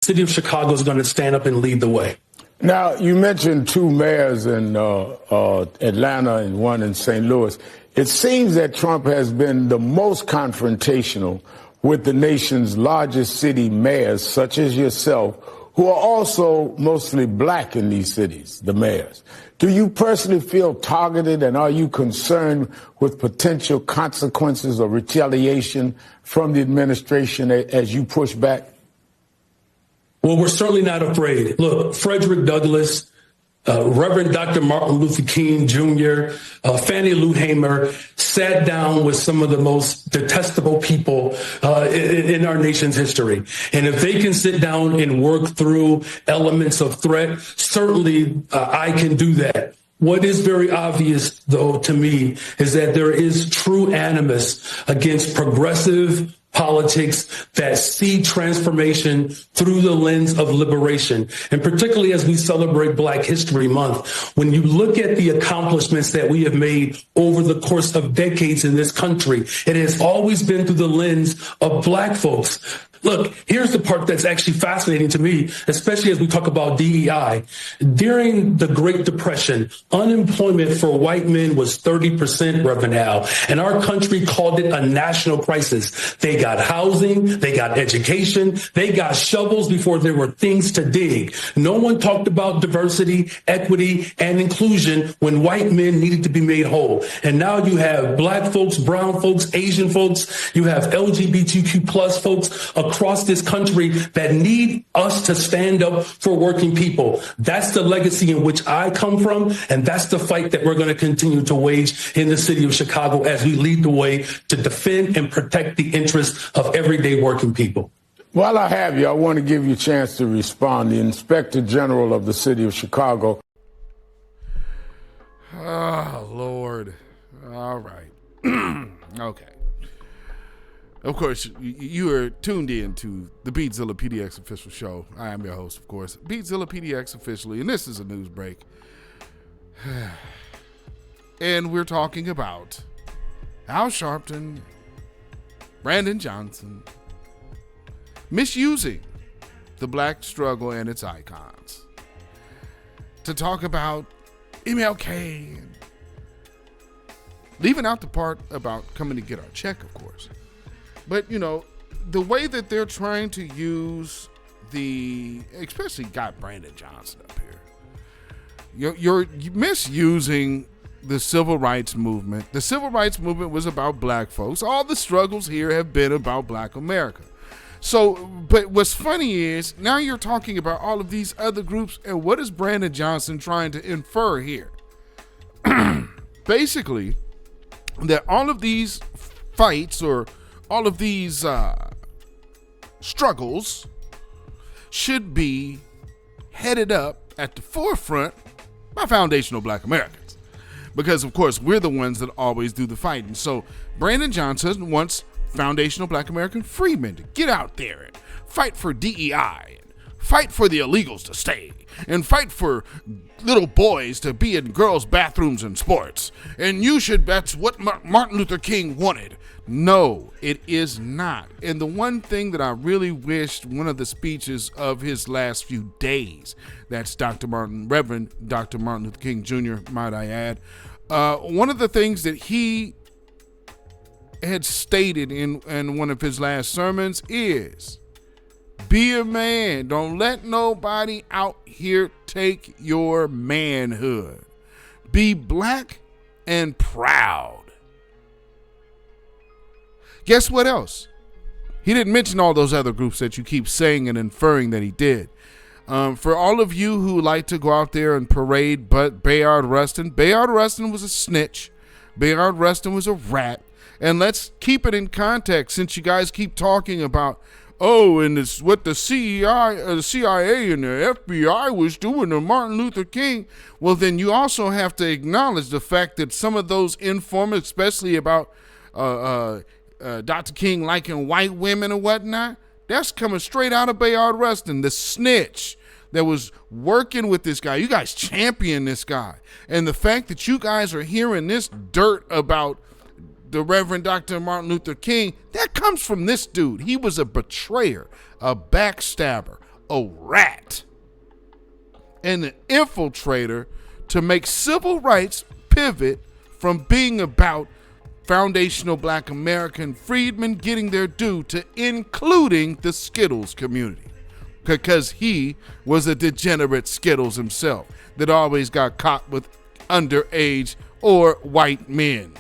city of Chicago is going to stand up and lead the way. Now, you mentioned two mayors in Atlanta and one in St. Louis. It seems that Trump has been the most confrontational with the nation's largest city mayors, such as yourself, who are also mostly black in these cities, the mayors. Do you personally feel targeted, and are you concerned with potential consequences or retaliation from the administration as you push back? Well, we're certainly not afraid. Look, Frederick Douglass, Reverend Dr. Martin Luther King Jr., Fannie Lou Hamer sat down with some of the most detestable people in our nation's history. And if they can sit down and work through elements of threat, certainly I can do that. What is very obvious, though, to me, is that there is true animus against progressive politics that see transformation through the lens of liberation. And particularly as we celebrate Black History Month, when you look at the accomplishments that we have made over the course of decades in this country, it has always been through the lens of Black folks. Look, here's the part that's actually fascinating to me, especially as we talk about DEI. During the Great Depression, unemployment for white men was 30%, Reverend Al, and our country called it a national crisis. They got housing, they got education, they got shovels before there were things to dig. No one talked about diversity, equity, and inclusion when white men needed to be made whole. And now you have Black folks, brown folks, Asian folks, you have LGBTQ plus folks across this country that need us to stand up for working people. That's the legacy in which I come from, and that's the fight that we're going to continue to wage in the city of Chicago as we lead the way to defend and protect the interests of everyday working people. While I have you, I want to give you a chance to respond. The Inspector General of the city of Chicago. Oh, Lord. All right. Okay. Of course, you are tuned in to the Beatzillapdx official show. I am your host, of course, Beatzillapdx officially, and this is a news break. And we're talking about Al Sharpton, Brandon Johnson, misusing the Black struggle and its icons. To talk about MLK, and leaving out the part about coming to get our check, of course. But, you know, the way that they're trying to use especially got Brandon Johnson up here. You're misusing the civil rights movement. The civil rights movement was about Black folks. All the struggles here have been about Black America. So, but what's funny is now you're talking about all of these other groups, and what is Brandon Johnson trying to infer here? Basically, that all of these fights or all of these struggles should be headed up at the forefront by foundational Black Americans. Because, of course, we're the ones that always do the fighting. So Brandon Johnson wants foundational Black American freemen to get out there and fight for DEI, and fight for the illegals to stay, and fight for little boys to be in girls' bathrooms and sports. And that's what Martin Luther King wanted. No, it is not. And the one thing that I really wished one of the speeches of his last few days, that's Reverend Dr. Martin Luther King Jr., might I add, one of the things that he had stated in one of his last sermons is, be a man. Don't let nobody out here take your manhood. Be Black and proud. Guess what else? He didn't mention all those other groups that you keep saying and inferring that he did. For all of you who like to go out there and parade but Bayard Rustin was a snitch. Bayard Rustin was a rat. And let's keep it in context, since you guys keep talking about, and it's what the CIA and the FBI was doing to Martin Luther King. Well, then you also have to acknowledge the fact that some of those informants, especially about Dr. King liking white women and whatnot, that's coming straight out of Bayard Rustin, the snitch that was working with this guy. You guys champion this guy. And the fact that you guys are hearing this dirt about the Reverend Dr. Martin Luther King, that comes from this dude. He was a betrayer, a backstabber, a rat and an infiltrator to make civil rights pivot from being about foundational Black American freedmen getting their due to including the Skittles community, because he was a degenerate Skittles himself that always got caught with underage or white men.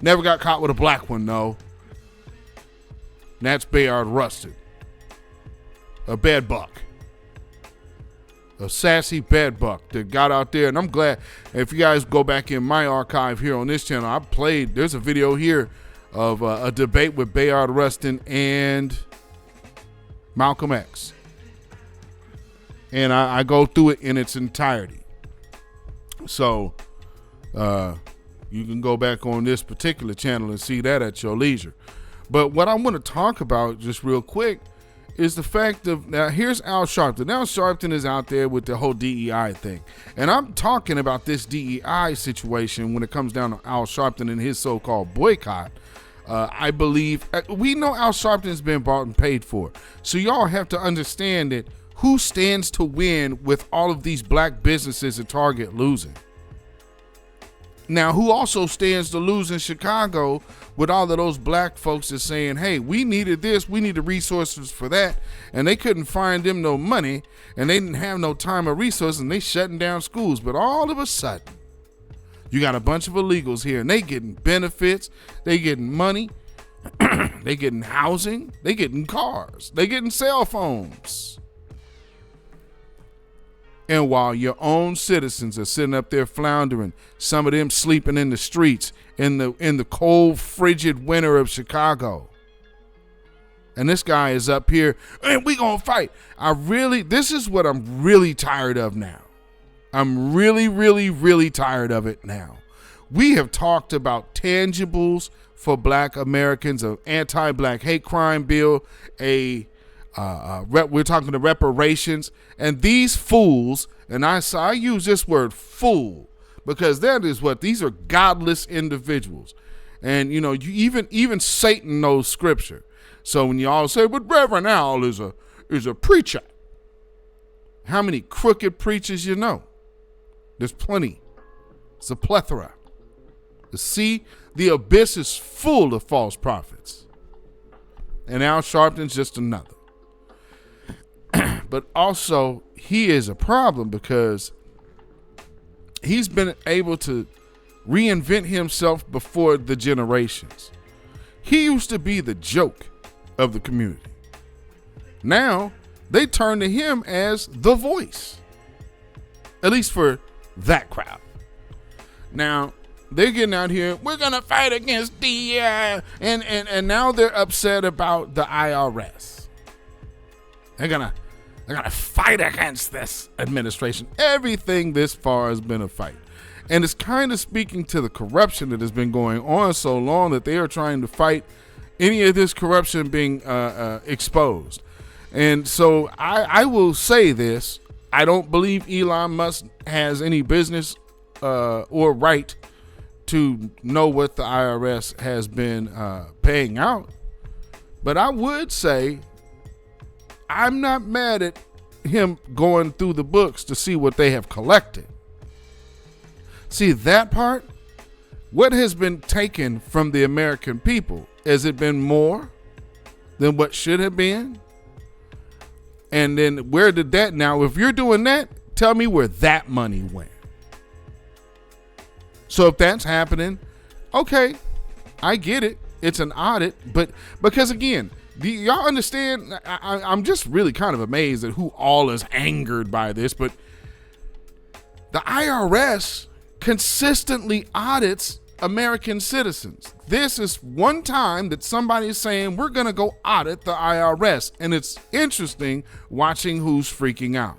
Never got caught with a black one, though. And that's Bayard Rustin. A bed buck. A sassy bed buck that got out there. And I'm glad, if you guys go back in my archive here on this channel, there's a video here of a debate with Bayard Rustin and Malcolm X. And I go through it in its entirety. So you can go back on this particular channel and see that at your leisure. But what I want to talk about just real quick is the fact of, now here's Al Sharpton. Al Sharpton is out there with the whole DEI thing. And I'm talking about this DEI situation when it comes down to Al Sharpton and his so-called boycott. I believe, we know Al Sharpton's been bought and paid for. So y'all have to understand that who stands to win with all of these black businesses at Target losing? Now, who also stands to lose in Chicago with all of those black folks that's saying, hey, we needed this, we needed resources for that, and they couldn't find them no money, and they didn't have no time or resources, and they shutting down schools. But all of a sudden, you got a bunch of illegals here, and they getting benefits, they getting money, they getting housing, they getting cars, they getting cell phones. And while your own citizens are sitting up there floundering, some of them sleeping in the streets in the cold, frigid winter of Chicago. And this guy is up here, and we gonna fight. This is what I'm really tired of now. I'm really, really, really tired of it now. We have talked about tangibles for black Americans, an anti-black hate crime bill, we're talking to reparations, and these fools, and I use this word fool because that is what these are, godless individuals. And you know, even Satan knows scripture. So when you all say, but Reverend Al is a preacher, how many crooked preachers you know? There's plenty. It's a plethora. The sea, the abyss is full of false prophets. And Al Sharpton's just another. But also, he is a problem because he's been able to reinvent himself before the generations. He used to be the joke of the community. Now, they turn to him as the voice, at least for that crowd. Now, they're getting out here, we're going to fight against DEI, and now they're upset about the IRS. They're gonna fight against this administration. Everything this far has been a fight. And it's kind of speaking to the corruption that has been going on so long that they are trying to fight any of this corruption being exposed. And so I will say this. I don't believe Elon Musk has any business or right to know what the IRS has been paying out. But I would say I'm not mad at him going through the books to see what they have collected. See that part? What has been taken from the American people? Has it been more than what should have been? And then where did that, now if you're doing that, tell me where that money went. So if that's happening, okay, I get it. It's an audit, but because again, do y'all understand? I'm just really kind of amazed at who all is angered by this, but the IRS consistently audits American citizens. This is one time that somebody is saying we're going to go audit the IRS, and it's interesting watching who's freaking out.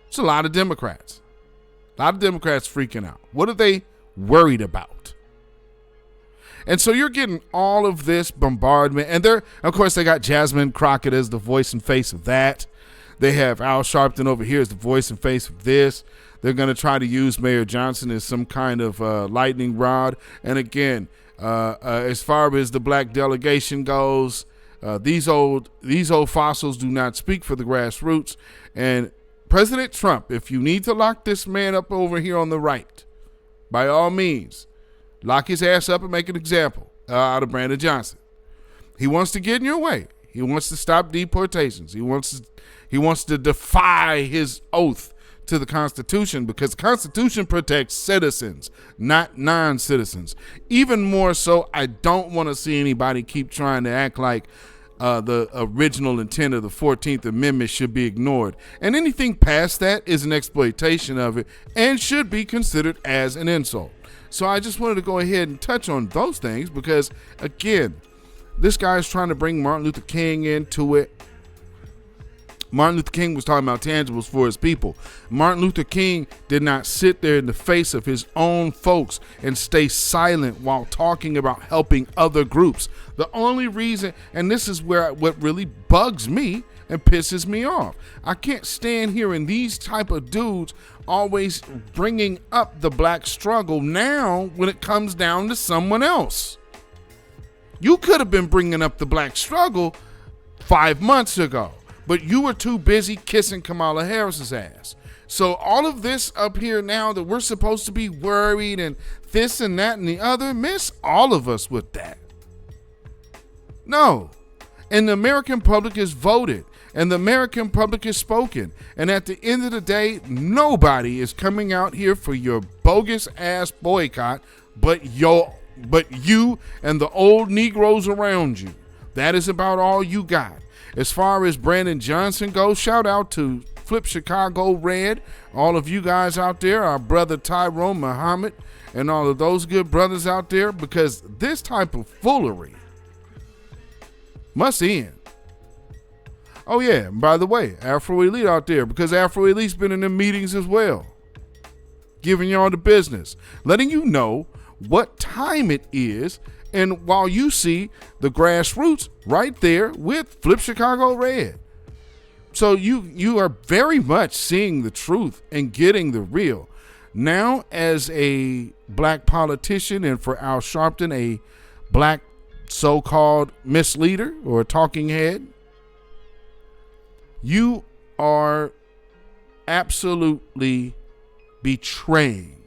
It's a lot of Democrats. A lot of Democrats freaking out. What are they worried about? And so you're getting all of this bombardment. And of course, they got Jasmine Crockett as the voice and face of that. They have Al Sharpton over here as the voice and face of this. They're going to try to use Mayor Johnson as some kind of lightning rod. And again, as far as the black delegation goes, These old fossils do not speak for the grassroots. And President Trump, if you need to lock this man up over here on the right, by all means, lock his ass up and make an example out of Brandon Johnson. He wants to get in your way. He wants to stop deportations. He wants to defy his oath to the Constitution, because the Constitution protects citizens, not non-citizens. Even more so, I don't want to see anybody keep trying to act like the original intent of the 14th Amendment should be ignored. And anything past that is an exploitation of it and should be considered as an insult. So I just wanted to go ahead and touch on those things because, again, this guy is trying to bring Martin Luther King into it. Martin Luther King was talking about tangibles for his people. Martin Luther King did not sit there in the face of his own folks and stay silent while talking about helping other groups. The only reason, and this is where what really bugs me and pisses me off, I can't stand hearing these type of dudes always bringing up the black struggle now when it comes down to someone else. You could have been bringing up the black struggle 5 months ago, but you were too busy kissing Kamala Harris's ass. So all of this up here now that we're supposed to be worried and this and that and the other, miss all of us with that. No. And the American public has voted, and the American public has spoken. And at the end of the day, nobody is coming out here for your bogus ass boycott but you and the old Negroes around you. That is about all you got. As far as Brandon Johnson goes, shout out to Flip Chicago Red, all of you guys out there, our brother Tyrone Muhammad, and all of those good brothers out there, because this type of foolery must end. Oh yeah, and by the way, Afro Elite out there, because Afro Elite's been in them meetings as well, giving y'all the business, letting you know what time it is. And while you see the grassroots right there with Flip Chicago Red. So you are very much seeing the truth and getting the real. Now, as a black politician and for Al Sharpton, a black so-called misleader or a talking head, you are absolutely betraying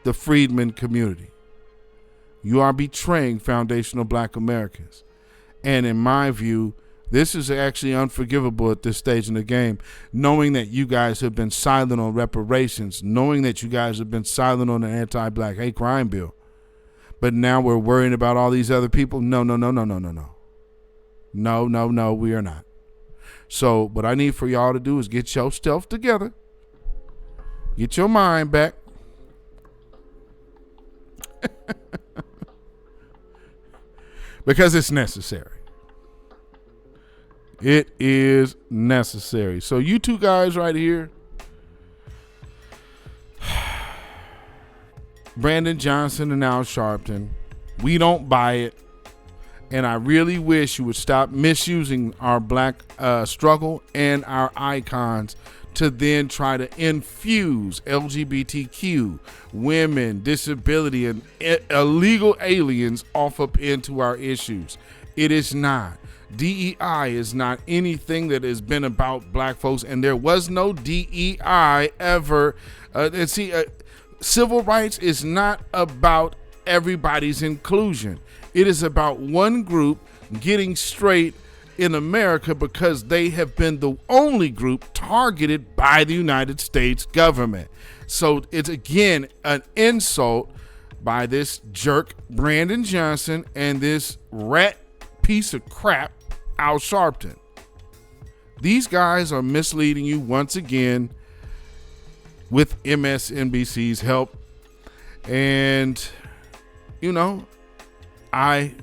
the freedmen community. You are betraying foundational black Americans. And in my view, this is actually unforgivable at this stage in the game, knowing that you guys have been silent on reparations, knowing that you guys have been silent on the anti-black hate crime bill. But now we're worrying about all these other people. No, we are not. So what I need for y'all to do is get your stuff together, get your mind back, because it's necessary. It is necessary. So you two guys right here, Brandon Johnson and Al Sharpton, we don't buy it. And I really wish you would stop misusing our black struggle and our icons to then try to infuse LGBTQ, women, disability, and illegal aliens off up into our issues. It is not. DEI is not anything that has been about black folks, and there was no DEI ever. Civil rights is not about everybody's inclusion. It is about one group getting straight in America because they have been the only group targeted by the United States government. So it's, again, an insult by this jerk Brandon Johnson and this rat piece of crap Al Sharpton. These guys are misleading you once again with MSNBC's help. And, you know, I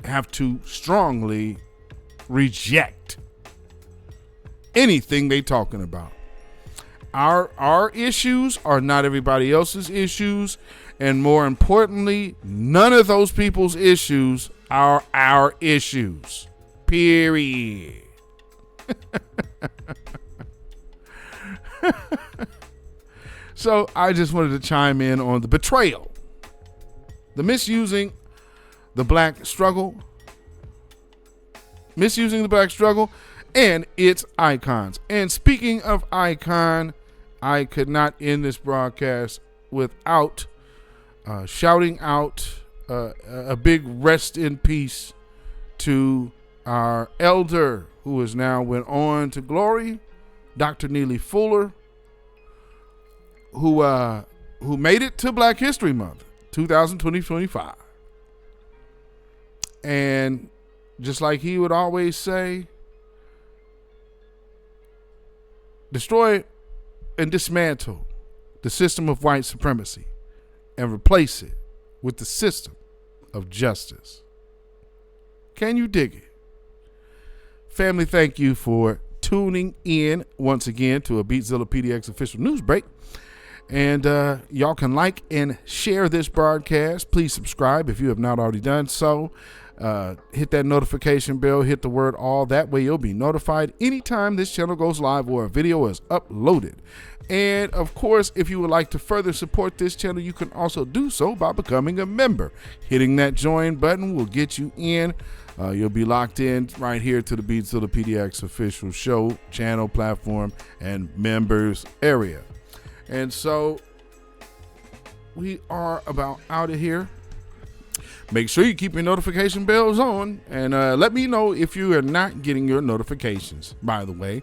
have to strongly reject anything they talking about. Our issues are not everybody else's issues, and more importantly, none of those people's issues are our issues. Period. So I just wanted to chime in on the betrayal, the misusing the black struggle, Misusing the Black Struggle and its icons. And speaking of icon, I could not end this broadcast without shouting out a big rest in peace to our elder who has now went on to glory, Dr. Neely Fuller, who made it to Black History Month, 2025. And just like he would always say, destroy and dismantle the system of white supremacy and replace it with the system of justice. Can you dig it? Family, thank you for tuning in once again to a Beatzillapdx official news break. And y'all can like and share this broadcast. Please subscribe if you have not already done so. Hit that notification bell, hit the word all. That way you'll be notified anytime this channel goes live or a video is uploaded. And of course, if you would like to further support this channel, you can also do so by becoming a member. Hitting that join button will get you in. You'll be locked in right here to the beatzillapdx official show, channel, platform, and members area. And so we are about out of here. Make sure you keep your notification bells on, and let me know if you are not getting your notifications, by the way.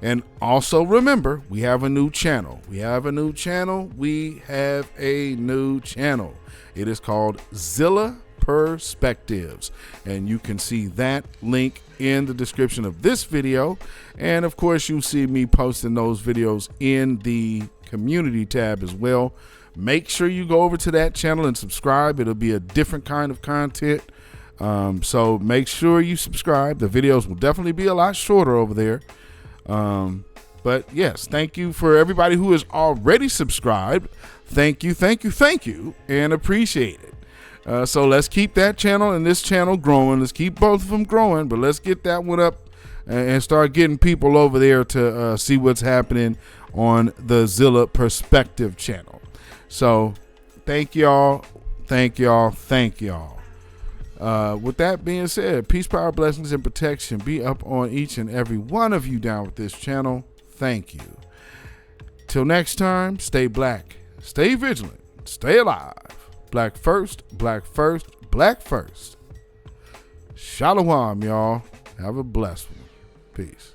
And also remember, we have a new channel. We have a new channel. It is called Zilla Perspectives, and you can see that link in the description of this video. And of course, you see me posting those videos in the community tab as well. Make sure you go over to that channel and subscribe. It'll be a different kind of content. So make sure you subscribe. The videos will definitely be a lot shorter over there. But yes, thank you for everybody who is already subscribed. Thank you, and appreciate it. So let's keep that channel and this channel growing. Let's keep both of them growing, but let's get that one up and start getting people over there to see what's happening on the Zilla Perspective channel. So thank y'all. With that being said, peace, power, blessings, and protection be up on each and every one of you down with this channel. Thank you. Till next time, stay black, stay vigilant, stay alive. Black first, black first, black first. Shalom, y'all. Have a blessed one. Peace.